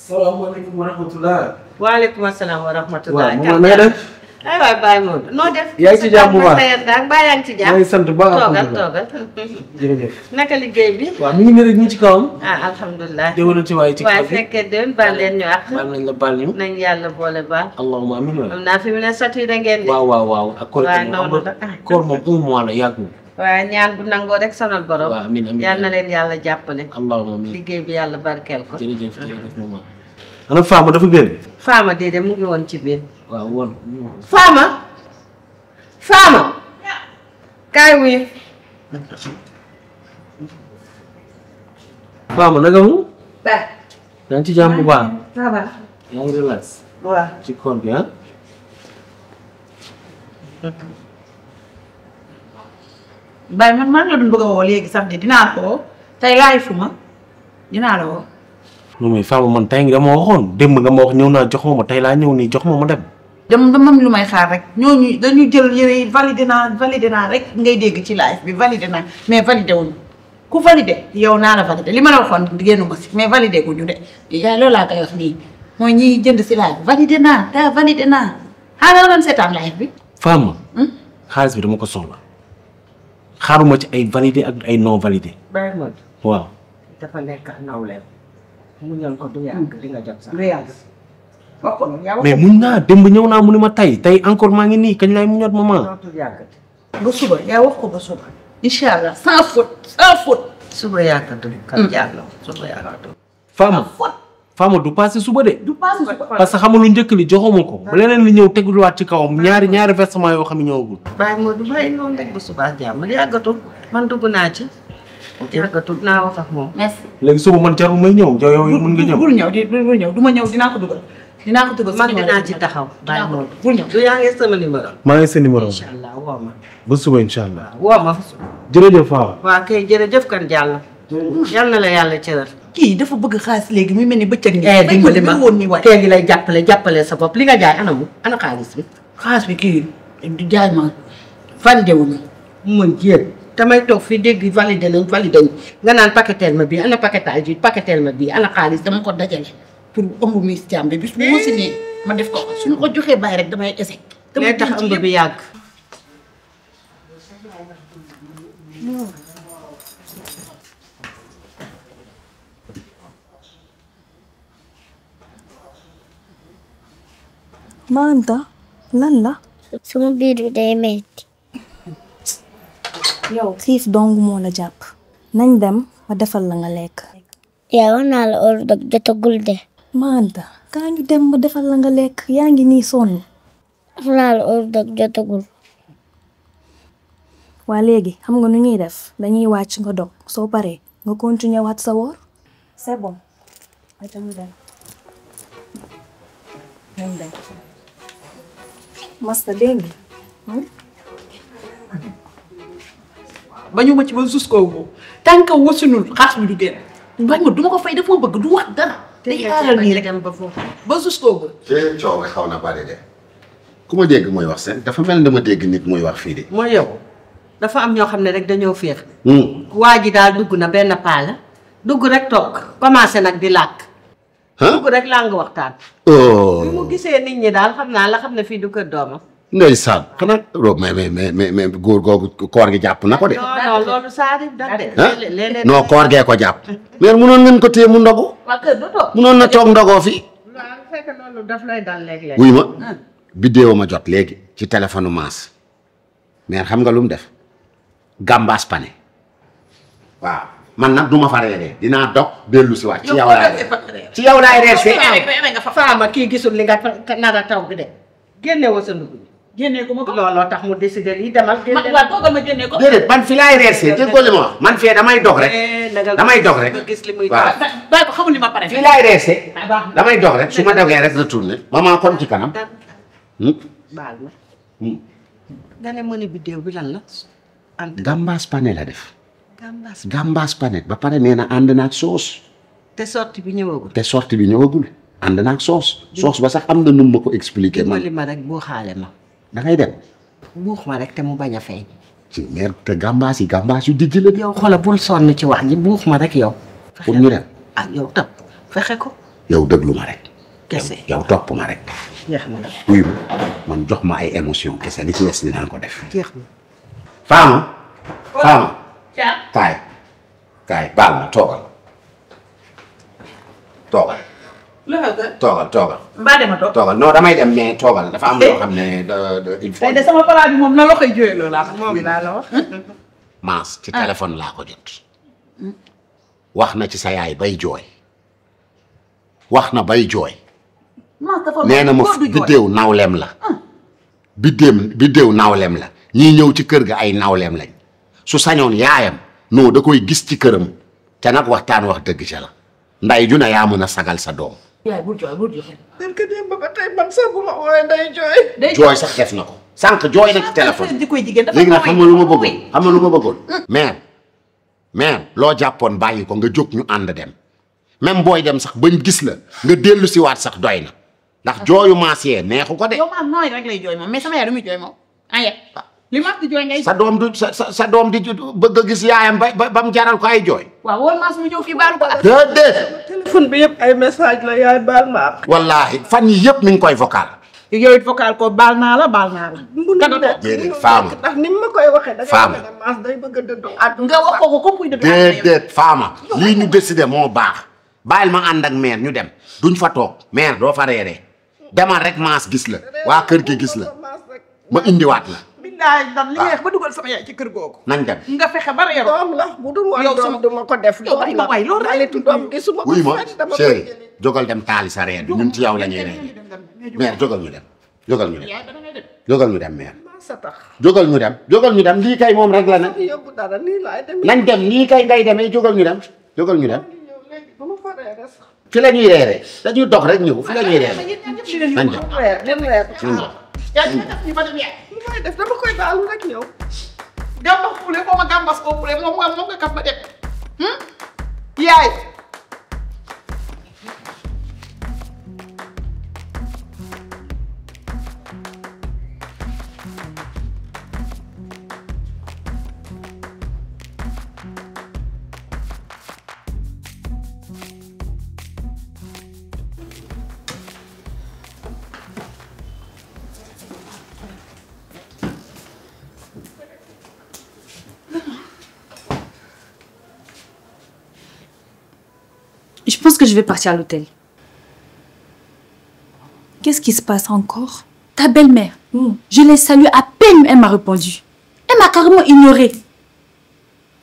salaamaaleykum wa rahmatulah. waaleykum asalaam wa rahmatulah. waaw moom la def. ay waay Baye Modou noo def. yaa ngi ci jàmm bu baax Ba yaa ngi ci jàmm. maa ngi sant bu baax toogal. jërëjëf. naka liggéey bi. waaw mi ngi ne rek ñu ci kawam. ah alhamdulilah. déwénal ci waaye ci kaw bi waaye fekkee déwén baal leen ñu àq. baal nañ la baal ñu. nañ yàlla boole baal. allahumma amiin waay. am naa fi mu ne saturé ngeen de. waaw. ak koor waaw noonu la koor moom un mois la yàggul. waaye ñaan bu nangoo rek sonal borom. waaw amiin yal na leen yàlla jàppale. allahumma amiin. liggéey bi yàlla barkeel ko. jërëjëf maman. ana Fama dafa génn. Fama de mu ngi woon ci biir. waaw woon. Fama. kaay wuyu. Fama naka mu. Ba. yaa ngi ci jàmm bu baax. ça va. yaa ngi relax. waaw. ci koor bi ah. Baye man maa ngi la doon bëgg a woo léegi sax de dinaa ko woo tey laay fu ma dinaa la woo. non mais Fama man tey nga ma waxoon démb nga ma wax ñëw naa jox ma tey laa ñëw nii jox ma dem. dama am lu may xaar rek ñooñu dañu jël yére yi validé naa rek ngay dégg ci live bi validé naa mais validé wuñu ku validé yow naa la validé li ma la waxoon génnu ma si mais validé guñu de yaay loolu laa koy wax nii mooy ñiy jënd si live validé naa xaaral doon seetaan live bi. Fama. xaalis bi dama ko soxla. xaaruma ci ay validé ak ay non validé. Baye Modou. waaw. dafa nekk nawleem. mu ñëw ko du yàgg di nga jot sax. du yàgg wax ko noonu yaa wax mais muñ naa démb ñëw naa mu ne ma tey encore maa ngi nii kañ laay muñoot maman. dootul yàggati. ba suba yaa wax ko ba suba. incha allah sans faute. suba yàggatul. kan jàll suba yàggatul. Fama du passé suba de. du paase suba. parce que xamalu njëkk li joxuma ko. ba leneen li ñëw tegluwaat ci kawam ñaari versement yoo xam ne ñëwagul. Baye Modou bàyyi noonu rek ba suba jàmm yàggatul man dugg naa ci. yàggatul naa wax ak moom. merci. léegi suba man jarul may ñëw yow mën nga ñëw. bul ñëw du ma ñëw dinaa ko dugal. man dinaa ci taxaw. Baye Modou bul ñëw. du yaa ngi sama numéro. maa ngi sa numéro. incha allah woo ma. ba suba incha allah. woo ma. jërëjëf Fama. waa kay jërëjëf kan jàll. yal na la yàlla cëral. kii dafa bëgg xaalis léegi muy mel ni bëccëg nii. dimbali ma woon ni waay. kee ngi lay jàppale sa bopp li nga jaay ana xaalis bi. xaalis bi kii du jaay ma validé wuñu. mën jéem damay toog fii dégg validé nañ nga naan paquetel ma bii ana paquetage bi paquetel ma bii ana xaalis dama ko dajale pour ëmb mi si jàmm bi bis bu ma si nee ma def ko suñu ko joxee bàyyi rek damay ese. day tax ëmb bi yàgg. Manta lan la. Suma biir bi day metti. yow xiif dong moo la jàpp. nañ dem ma defal la nga lekk. yaa wax naa la heure dog jotagul de. Manta kaa ñu dem ma defal la nga lekk yaa ngi nii sonn. wax naa la heure dog jotagul. waa léegi xam nga nu ñuy def dañuy wàcc nga dog soo paree nga continuer waat sa woor. c'est bon. Masta dégg nga. bañu ma ci ba jusqu'au bout tant que wasunul xaalis bi du génn. bañ ma du ma ko fay dafa bëgg du wax dara. day aaral nii rek dem ba foofu. ba jusqu'au bout. te coow nga xaw na bari de ku ma dégg muy wax seen dafa mel ni dama dégg nit muy wax fii de. mooy yow dafa am ñoo xam ne rek dañoo féex. waa ji daal dugg na benn paa la dugg rek toog commencé nag di làkk. dugg rek laa nga waxtaan. bi mu gisee nit ñi daal xam naa la xam ne fii du kër doomam. ndeysaan xanaa mais góor googu koor gi jàpp na ko de. non loolu saa di da de. léeg-léeg non koor gee ko jàpp. mais munoon ngeen ko téye mu ndogu. waa kër du toog. munoon na toog ndogoo fi. waaw fekk loolu daf lay dal léeg-léeg. wuy ma biddéew ma jot léegi ci téléphone maas mais xam nga lu mu def gàmbaas pané waaw man nag du ma fa reeree dinaa dog dellu si waat ci yow laay reer ci yow laay reer see. Fama kii gisul li nga nar a taw bi de génne woo sa ndugg. génnee ko ma ko. looloo tax mu décidé lii demal. man waaw toogal ma génnee ko. déedéet man fi laay reer see déggoo li ma wax man fee damay dog rek. damay dog rek gis li muy waaw. bàyyi ko xamul li ma pare. fii laay reer see damay dog rek su ma dogee rek retourné maman kon ci kanam. baal ma. nga ne mëni biddéew bi lan la. gàmbaas pané la def. Gambas. gàmbaas pané ba pare nee na ànd naag soos. te sortie bi ñëwagul. te sortie bi ñëwagul ànd naag soos. soos ba sax am na nu ma ko expliqué man. dimbali ma rek boo xaale ma. da ngay dem. buux ma rek te mu bañ a feeñ. ci meer te gàmbaas yu dijj la. yow xoolal bul sonn ci wax ji buux ma rek yow. pour ñu dem. ah yow tam fexe ko. yow déglu ma rek. kese yow topp ma rek. jeex na. wuyu man jox ma ay émotion kese li ci des dinaa ko def. jeex na. Fama. Fama. kaay baal ma toogal. toogal. mbaa dema toog. toogal non damay dem mais toogal dafa am loo xam ne il faut. tey de sama palaat bi moom na la koy jooyloo laa moom laa la wax. Maas ci téléphone laa ko jot. wax na ci sa yaay bay jooy. wax na bay jooy. nee na ma biddéew nawleem la. biddéew nawleem la. ñii ñëw ci kër ga ay nawleem lañ. su sañoon yaayam non da koy gis ci këram. te nag waxtaan wax dëgg ca la. nday ju ne yaa mën a sagal sa doom. yaay bul jooy. parce que démb ba tey man sax bu ma woowee day jooy. jooy sax def na ko. sànq jooy na ci téléphone. di koy jigéen dafa léegi nag xam nga lu ma bëggoon. mère loo jàppoon bàyyi ko nga jóg ñu ànd dem. même booy dem sax bañ gis la nga dellu si waat sax doy na. ndax jooyu maas yee neexu ko de. yow maam nooy rek lay jooy moom mais sama yaay du muy jooy moom. li maas di jooy ngay. sa doom di bëgg a gis yaayam ba mu jaral ko ay jooy. waaw wóor maas mu ñëw fii baalu ko ak. déedéet. téléphone bi yëpp ay message la yaay baal ma ak. wallaahi fan yi yëpp mi ngi koy vocal. yow it vocal ko baal naa la. déedéet Fama ndax ni ma koy waxee. Fama da ngay maas day bëgg a dëddu. nga wax ko comme kuy dëddu. déedéet Fama lii ñu décidé moo baax. bàyyil ma ànd ak mère ñu dem duñ fa toog mère doo fa reeree demal rek maas gis la waa kër gi gis la ma indiwaat la. billaay dan li nga ba dugal sama yaay ci kër googu. nañ dem nga fexe ba reeroo. doom la bu dul woon doom du ma ko def. yow bàyyi ma waay loolu rek alitu doom gi su ma ko wuy ma fekk dama chéri jógal dem taali sa reer bi ñun ci yow la ñuy reer mère jógal ñu dem jógal ñu dem mère sa tax jógal ñu dem lii kay moom rek la ne yóbbu dara nii laay dem. nañ dem nii kay ngay demee jógal ñu dem bu ma fa reere sax. fi la ñuy reere dañuy dox rek ñëw fi la ñuy reere nañ dem reer. yaa ngi def ñu ba dem yaay. lu may def dama koy baalu rek ñëw. gàmbas poulet xaw ma gàmbas au poulet moom nga kaf ma dem. yaay. Je pense que je vais partir à l'hôtel. Qu'est-ce qui se passe encore? Ta belle-mère, je l'ai saluée à peine, elle m'a répondu. Elle m'a carrément ignorée.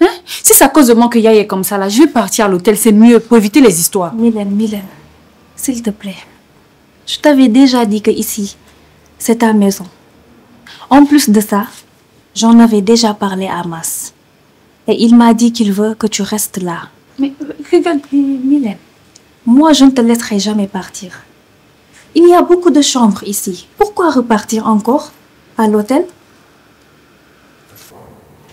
Hein? Si c'est à cause de moi que Yaya est comme ça, là, je vais partir à l'hôtel, c'est mieux pour éviter les histoires. Mylène, s'il te plaît. Je t'avais déjà dit que ici, c'est ta maison. En plus de ça, j'en avais déjà parlé à Mas. Et il m'a dit qu'il veut que tu restes là. Mais regarde, Mylène, moi je ne te laisserai jamais partir. Il y a beaucoup de chambres ici. Pourquoi repartir encore à l'hôtel?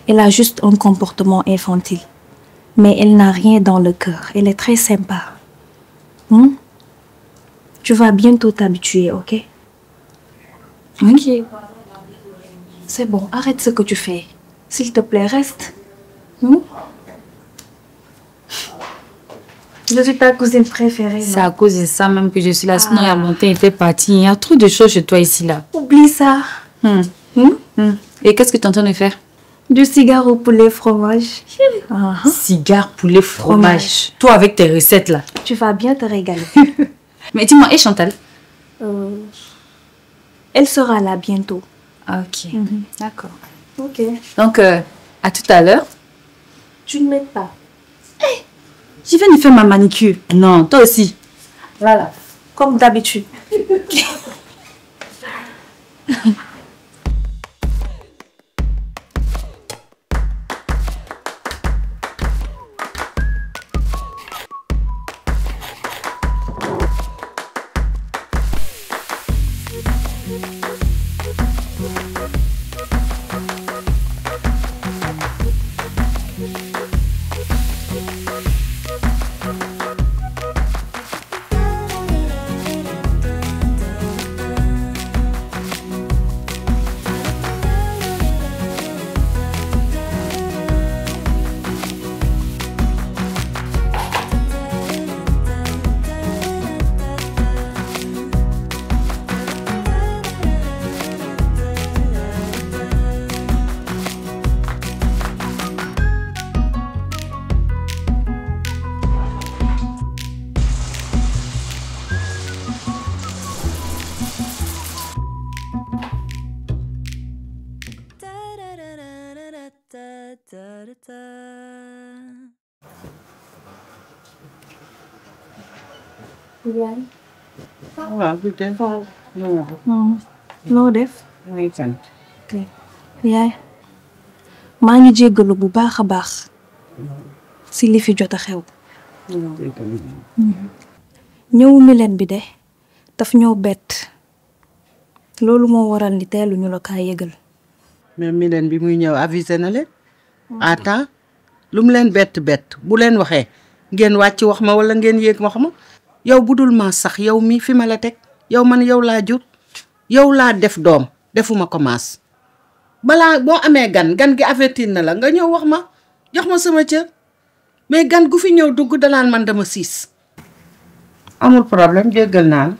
Elle a juste un comportement infantile. Mais elle n'a rien dans le cœur. Elle est très sympa. Tu vas bientôt t'habituer, ok? Ok. C'est bon, arrête ce que tu fais. S'il te plaît, reste. Je suis ta cousine préférée. C'est à cause de ça même que je suis là. Sinon, il y a longtemps, il était parti. Il y a trop de choses chez toi ici, là. Oublie ça. Et qu'est-ce que tu es en train de faire? Du cigare au poulet fromage. Cigare, poulet, fromage. Toi, avec tes recettes, là. Tu vas bien te régaler. Mais dis-moi, et Chantal? Elle sera là bientôt. Ok, d'accord. Ok. Donc, à tout à l'heure. Tu ne m'aides pas. Hey, je viens de faire ma manicure. Non, toi aussi. Voilà, comme d'habitude. waaw bi de loo def. muy sant. yaay maa ngi jéggalu bu baax a baax si li fi jot a xew. ñëwu Mylène bi de daf ñoo bett loolu moo waral ni teelu ñu la kaa yëgal. mais Mylène bi muy ñëw avisé na leen. attends lu mu leen bett bu leen waxee ngeen wàcc wax ma wala ngeen yéeg wax ma yow bu dul maa sax yow mii fi ma la teg yow man yow laa jur yow laa def doom defuma ko maas balaa boo amee gan gi avertir na la nga ñëw wax ma jox ma sama cër mais gan gu fi ñëw dugg danaan man dama siis. amul problème jéggal naa la.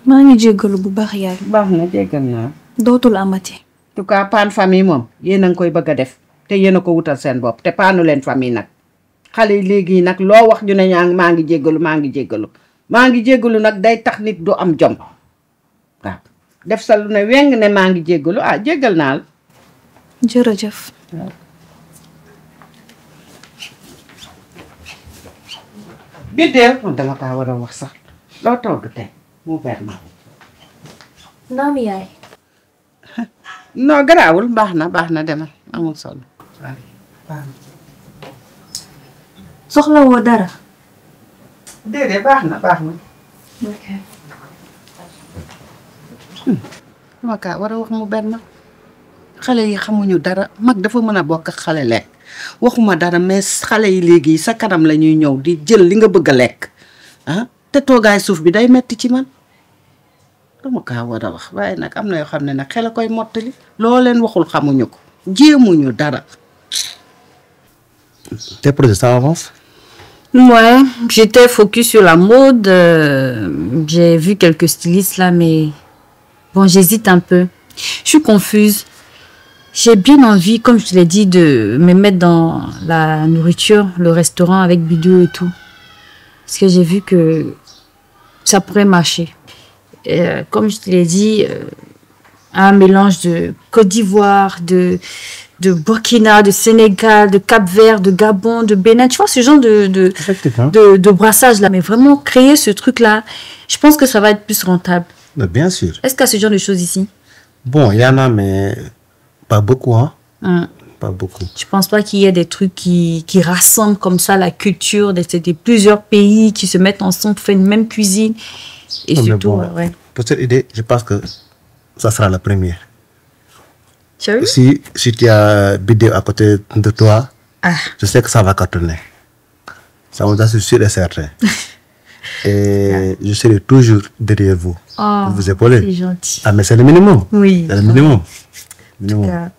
maa ngi jéggalu bu baax yaay. baax na jéggal naa. dootul amati. en tout cas paan famille moom yéen a ngi koy bëgg a def te yéen a ko wutal seen bopp te paanu leen famille nag xale yi léegi nag loo wax ñu ne maa ngi jéggalu nag day tax nit du am jom waaw def sa lu ne weng ne maa ngi jéggalu jéggal naa la. jërëjëf. Biddéew moom dama kaa war a wax sax loo togg tey mu ber ma. naam yaay. non garaawul baax na demal amul solo. soxla woo dara. déedéet baax na. ok. dama kaa war a wax mu ber ma xale yi xamuñu dara mag dafa mën a bokk ak xale lekk waxuma dara mais xale yi léegi sa kanam la ñuy ñëw di jël li nga bëgg a lekk te toogaay suuf bi day metti ci man. dama kaa war a wax waaye nag am na yoo xam ne nag xel a koy mottali loo leen waxul xamuñu ko jéemuñu dara. Tes projets, ça avance? Ouais, j'étais focus sur la mode. J'ai vu quelques stylistes là, mais bon, j'hésite un peu. Je suis confuse. J'ai bien envie, comme je te l'ai dit, de me mettre dans la nourriture, le restaurant avec Bidou et tout. Parce que j'ai vu que ça pourrait marcher. Comme je te l'ai dit, un mélange de Côte d'Ivoire, de Burkina, de Sénégal, de Cap-Vert, de Gabon, de Bénin. Tu vois, ce genre de brassage là. Mais vraiment, créer ce truc-là, je pense que ça va être plus rentable. Mais bien sûr. Est-ce qu'il y a ce genre de choses ici? Bon, il y en a, mais pas beaucoup, hein. Pas beaucoup. Je pense pas qu'il y ait des trucs qui rassemblent comme ça la culture de plusieurs pays qui se mettent ensemble pour faire une même cuisine. Et non, surtout, bon, ouais. Pour cette idée, je pense que ça sera la première. Sérieux? Si tu as Bidéo à côté de toi, je sais que ça va cartonner. Ça vous assure sûr et certain. Et je serai toujours derrière vous. Oh, pour vous épauler. c'est gentil. Ah, mais c'est le minimum. Oui. C'est le minimum. En tout cas,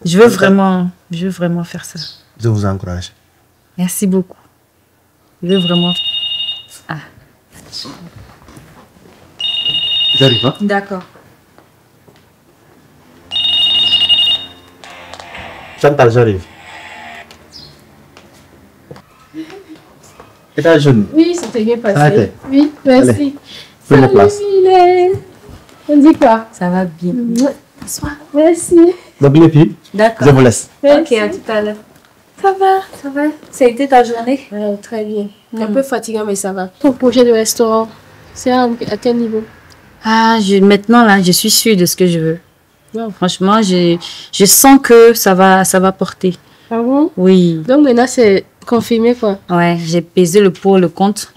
je veux vraiment faire ça. Je vous encourage. Merci beaucoup. Je veux vraiment... J'arrive, hein? D'accord. Chantal, j'arrive. Et ta jeune? Oui, c'était bien passé. Ça a été? Oui, merci. Allez, prenez place. Mylène. On dit quoi? Ça va bien. Bonsoir. Merci. Donc les filles, d'accord. Je vous laisse. Merci. Ok, à tout à l'heure. Ça va? Ça va? Ça a été ta journée? Très bien. Un peu fatigant, mais ça va. Ton projet de restaurant, c'est à quel niveau? Maintenant, là, je suis sûre de ce que je veux. Wow. Franchement, je sens que ça va porter. Ah bon? Oui. Donc maintenant, c'est confirmé, quoi? Ouais, j'ai pesé le pour, le contre.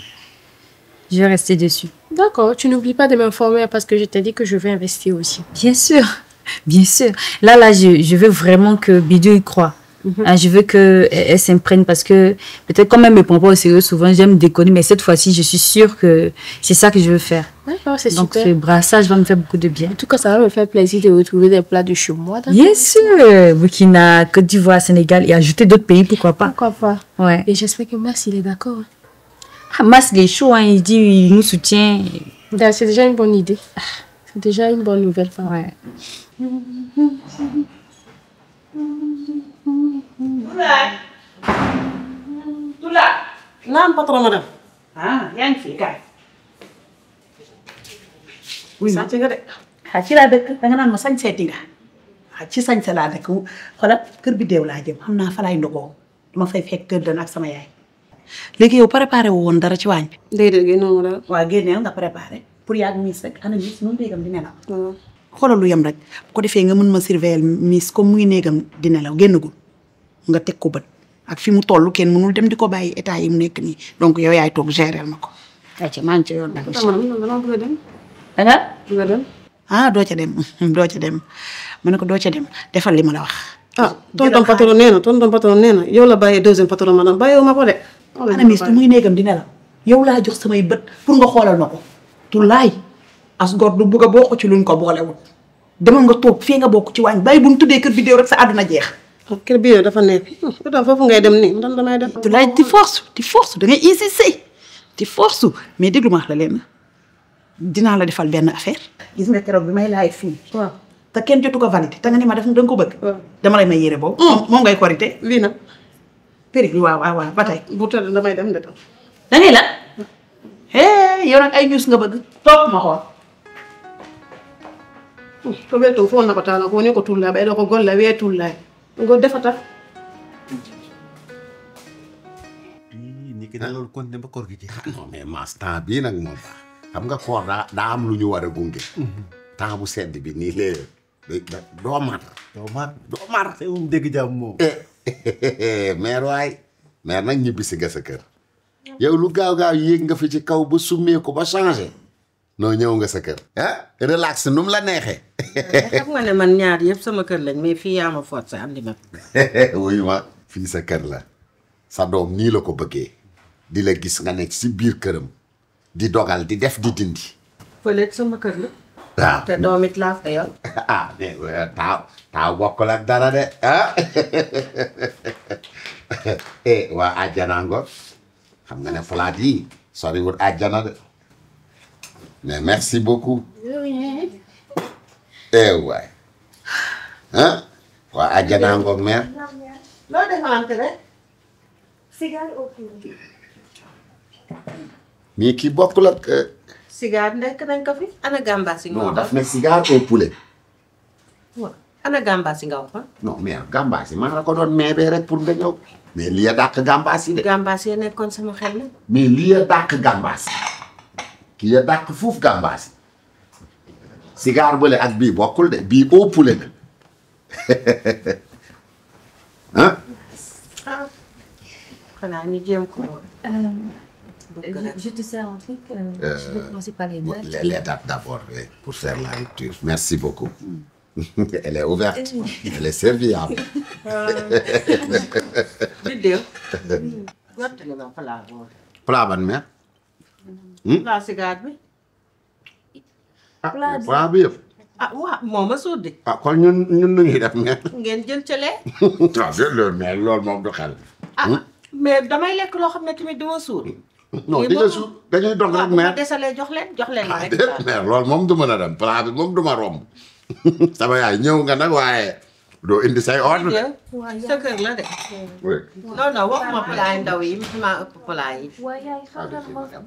Je vais rester dessus. D'accord. Tu n'oublies pas de m'informer parce que je t'ai dit que je vais investir aussi. Bien sûr. Bien sûr. Là, je veux vraiment que Bidou y croit. Je veux qu'elle s'imprègne parce que peut-être quand même, elle me prend pas au sérieux souvent, j'aime déconner, mais cette fois-ci, je suis sûre que c'est ça que je veux faire. D'accord, c'est super. Donc ce brassage va me faire beaucoup de bien. En tout cas, ça va me faire plaisir de retrouver des plats de chez moi. Bien sûr. Burkina, Côte d'Ivoire, Sénégal et ajouter d'autres pays, pourquoi pas. Pourquoi pas. Ouais. Et j'espère que Mas, il est d'accord. Mas, il est chaud, hein, il dit il nous soutient. C'est déjà une bonne idée. C'est déjà une bonne nouvelle. Ouais. Tula. Naam patron madame. Yaa ngi fi kaay. oui sànce nga de ci laa dëkk danga naan ma sañseeti nga ci sañse laa dëkk xoolal kër Bidéew laa jëm xam naa fa laay ndogoo dama fay fekk kër dana ak sama yaay. léegi yow préparé woon dara ci waañ bi. déedéet génn ma dara. waaw génneel nga préparé pour yàgg miis rek ana miis moom néegam di nelaw. xoolal lu yem rek bu ko defee nga mën ma surveiller miis comme mu ngi néegam di nelaw génnagul nga teg ko bët ak fi mu toll kenn mënul dem di ko bàyyi état yi mu nekk nii donc yow yaay toog gérer ma ko. ayca maa ngi ca yoon nag. dama bëgg a dem. da nga bëgg a dem. ah doo ca dem doo ca dem ma ne ko doo ca dem defal li ma la wax. ah tonton patron nee na yow la bàyyee deuxième patron madame bàyyiwu ma ko de. ana miis mu ngi néegam di nelaw yow laa jox samay bët pour nga xoolal ma ko. Tulaay as gor du bugg a bokk ci luñ ko boolewul demal nga toog fii nga bokk ci waañ bàyyi bu ñu tuddee kër vidéo rek sa àdduna jeex. kër vidéo dafa nekk pourtant foofu ngay dem nii man damay dem. Tulaay di force da ngay insister di force mais déglu ma wax la leen dinaa la defal benn affaire. gis nga keroog bi may laay fii. waaw te kenn jotu ko validé te nga ni ma def da nga ko bëgg. dama lay may yére boobu. moom ngay korité. lii nag. périg bi waaw ba tey. bu tëdd damay dem de tam. da ngay la. yow nag ay ñuus nga bëgg. topp ma xool. to wetu fo na batala ko ni ko tulla be do ko golla we tulla ngo defata ni ki dalol konté ba koor gi ci non mais mas temps bi nak mo baax xam nga koor da am lu ñu wara gungé temps bu sedd bi ni lé do mar c'est um dégg jam mo mère way mère nak ñibbi ci ga sa kër yow lu gaaw gaaw yéeg nga fi ci kaw ba sumé ko ba changer no ñew nga sa kër relax num la nexé xam nga ne man ñaar yépp sama kër lañ mais fi yaama forcé andi ma oui ma fi sa kër la sa doom ni la ko bëggé di la gis nga nek ci biir këram di dogal di def di dindi fele sama kër la te doomit la fa yow mais taw bokkul ak dara de wa aljana ngor xam nga ne falaat yi sori wut aljana de mais merci beaucoup. Ouais. Hein? Wa aljana ngok mère. Lo defante rek. Cigare au poulet. Mi ki bokul ak cigare nek nañ ko fi ana gambasi nga. Non, daf ne cigare au poulet. Wa ana gambasi nga wax. Non, mais gambasi ma la ko don mébé rek pour nga ñew. Mais li ya dak gambasi de. Gambasi nekkon sama xel la. Mais li ya dak gambasi. Ki ya dak fouf gambasi. Cigare bële ak bii bokkul de bii au poulet la hein xanaa ñu jéem ko je te sers un truc je vais commencer par les dates d'abord pour faire la lecture merci beaucoup elle est ouverte elle est serviable vidéo gottali ma plat ban mère plat cigare bi plat bi yëpp. waaw moo ma suudi. kon ñun nu ñuy def mais. ngeen jël ca lee. loolu mais loolu moom du xel. mais damay lekk loo xam ne tamit du ma suudi. non di nga suud dañuy dog rek mais. desalee jox leen ma rek. mais loolu moom du mën a dem plat bi moom du ma romb. sama yaay ñëw nga nag waaye doo indi say ordre. sa kër la de. non waxuma plat yu ndaw yi maa ëpp plat yi.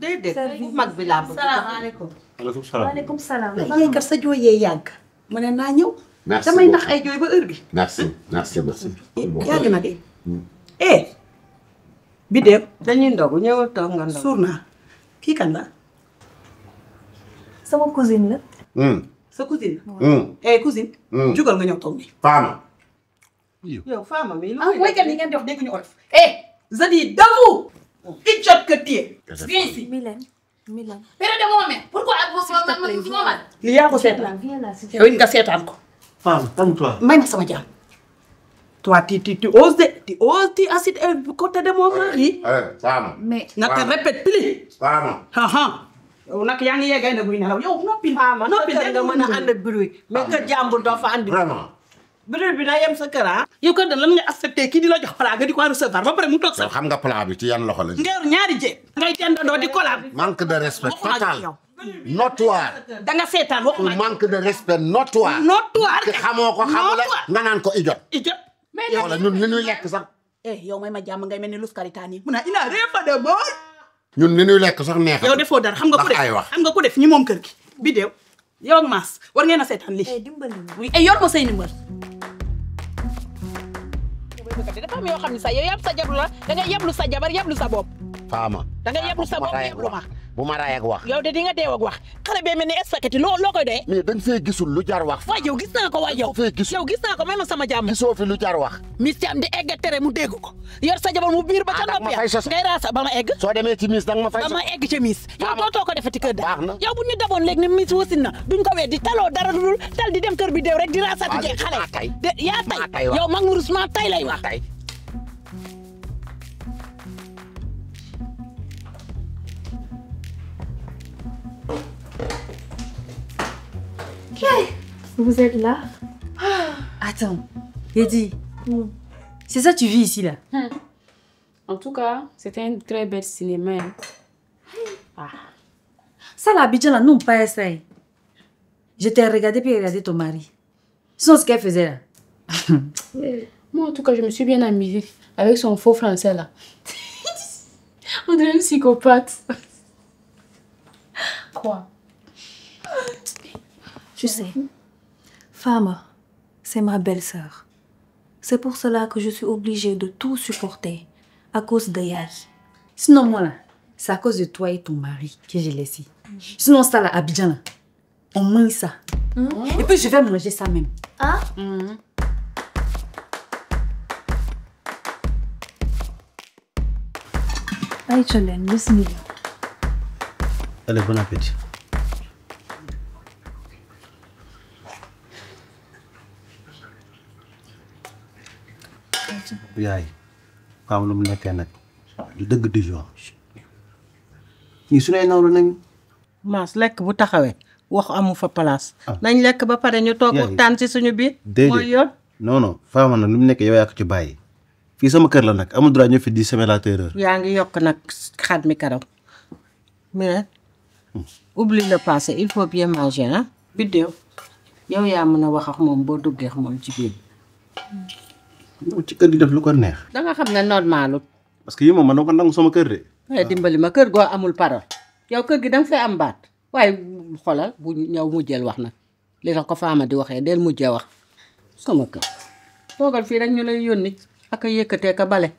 déedéet mag bi laa bëgg. salaamaaleykum. waaleykum salaam. waaye kat sa jooyee yàgg. ma ne naa ñëw. merci damay nax ay jooy ba heure bi. merci beaucoup. yàgg na de. Biddew. dañuy ndogu ñëwal toog nga ndogu. suur naa kii kan la. sama cousine la. sa cousine. cousine. jugal nga ñëw toog nii. Fama. yow Fama mi lu mooy kat ni ngeen def dégg ñu olof. je dis debout. il jot que tiye. viens ici. Milan. Pero de moment, pourquoi ma li yaa ko seetaan. Viens là, s'il te yow it nga seetaan ko. Femme, calme-toi. may ma sama jaam. Toi, tu oses de, tu assieds côté de mon mari. Fama. Mais nga te répète plus. Fama. yow nag yaa ngi yeggay na buy nelaw yow noppi. Fama noppi de nga mën a ànd bruit mais kër jàmbur doo fa andi. Vraiment. bruit bi na yem sa kër ah. yow kat lan nga accepté kii di la jox plat nga di ko recevoir ba pare mu toog sa. xam nga plat bi ci yan loxo la. nga yor ñaari jéeg. ngay dendandoo di kolaat. manque de respect total. notoire. da nga seetaan waxuma. manque de respect notoire. notoire te xamoo ko xamula nga naan ko ijot. ijot. mais wala ñun li ñuy lekk sax. yow may ma jàmm ngay mel ni lus karitaani. mu ne il a rien fait de bon. ñun li ñuy lekk sax neex. yow defoo dara xam nga ko def xam nga ko def ñi moom kër gi. Biddew yow ak Mass war ngeen a seetaan lii. dimbali ma. oui yor ma say numéro. dafa am yoo xam ne sax yow yab sa jabar la da nga yablu sa jabar yablu sa bopp. Faama. da nga yeblu sa bopp yeblu ma. bu ma raay ak wax. yow de di nga deew ak wax xale bee mel ni spaghetti loo koy doyee. mais dañ fee gisul lu jar wax. waay yow gis naa ko waay yow. yow gis naa ko may ma sama jàmm. gisoo fi lu jar wax. Miss Thiam di egg tere mu dégg ko yor sa jabar mu biir ba ca noppi ngay raasa ba ma egg. soo demee ci Miss danga ma fay ba ma egg ca Miss. yow dootoo ko defati kër da. baax na yow bu ñu daboon léegi ne Miss wasin na duñ ko weddi taloo dara dul tal di dem kër bi déew rek di raasatu jeeg xale. yaa tay yow mag mu rus maa tay lay wax. Vous êtes là? Attends, Eddie, c'est ça tu vis ici là? En tout cas, c'était un très bel cinéma. Ah. Ça là, Abidjan là, non pas ça. Je t'ai regardé puis regardé ton mari. C'est ce qu'elle faisait là. Moi en tout cas, je me suis bien amusée avec son faux français là. On dirait une psychopathe. Quoi? Tu sais, Fama, c'est ma belle-sœur. C'est pour cela que je suis obligée de tout supporter à cause de Yaye. Sinon moi là, c'est à cause de toi et ton mari que j'ai laissé. Sinon ça là, Abidjan là, on mange ça. Et puis je vais manger ça même. Ah? Aïe, Cholène, bismillah. Allez, bon appétit. yaay xam lu mu nekkee nag du dëgg du jox ñii su ne nawlu nañ Maas lekk bu taxawee wax amu fa place. nañ lekk ba pare ñu toog waxtaan ci suñu biir. mooy yoon non non Fama nag lu mu nekkee yow yaa ko ci bàyyi fii sama kër la nag amul droit ñu fi di semer la terreur. yaa ngi yokk nag xaat mi karaw mais oublie le passé il faut bien manger ah. Biddéew yow yaa mën a wax ak moom boo duggee ak moom ci biir. ci kër gi def lu ko neex. da nga xam ne normalul. parce que yi moom man na ko nangu sama kër de. waaye dimbali ma kër goo amul parole yow kër gi da nga fay am baat waaye xoolal bu ñëw mujjeel wax nag li la ko Fama di waxee del mujjee wax sama kër toogal fii rek ñu lay yónni ak a yëkkatee ka bale.